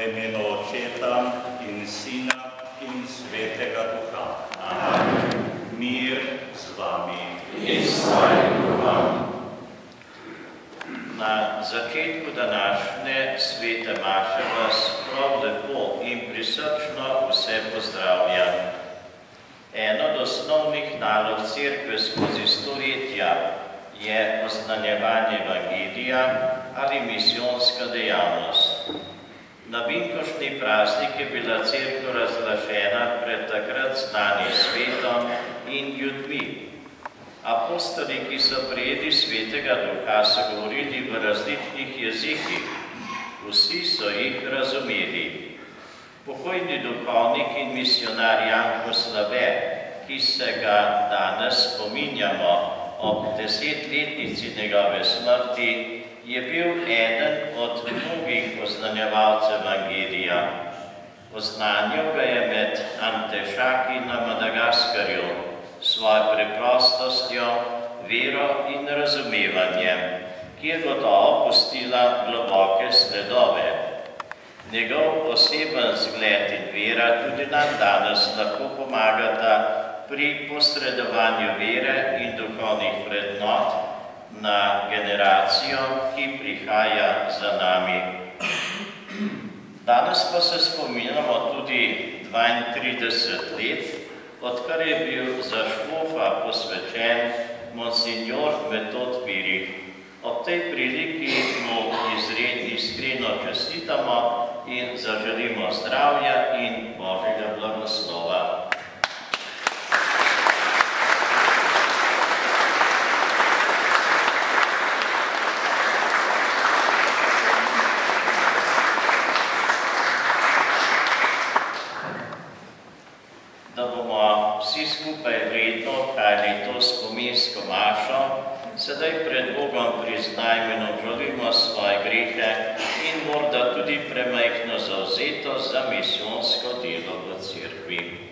imenu Očeta in Sina in Svetega Duha. Amen. Mir z vami. In s tvojim duhom. Na začetku današnje svete maše vas prav lepo in prisrčno vse pozdravljam. Eno od osnovnih nalog Cerkve skozi stoletja je oznanjevanje Evangelija ali misijonska dejavnost. Na vinkošni praznik je bila Cerkev razglašena pred takrat znanim svetom in ljudmi. Apostoli, ki so prejeli Svetega Duha, so govorili v različnih jezikih. Vsi so jih razumeli. Pokojni duhovnik in misionar Janko Slave, ki se ga danes spominjamo ob 10-letnici njegove smrti, je bil eden od mnogih oznanjevalcev Evangelija. Oznanil ga je med Antešaki na Madagaskarju, svojo preprostostjo, vero in razumevanjem, ki je gotovo pustila globoke sledove. Njegov oseben zgled in vera tudi nam danes lahko pomagata pri posredovanju vere in duhovnih vrednot na generacijo, ki prihaja za nami. Danes pa se spominjamo tudi 32 let, odkar je bil za škofa posvečen monsignor Metod Pirih. Ob tej priliki mu iskreno čestitamo in zaželimo zdravja in Božjega blagoslova. Da bomo vsi skupaj vredno ohranili to spominsko mašo, sedaj pred Bogom priznajmo in obžalujmo svoje grehe in morda tudi premajhno zavzetost za misijonsko delo v Cerkvi.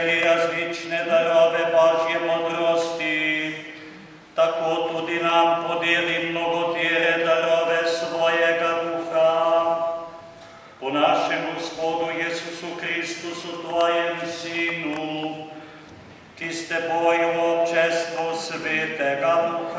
prejeli različne darove Božje modrosti, tako tudi nam podeli mnogotere darove svojega duha. Po našem Gospodu Jezusu Kristusu, Tvojem Sinu, ki s Teboj v občestvu Svetega Duha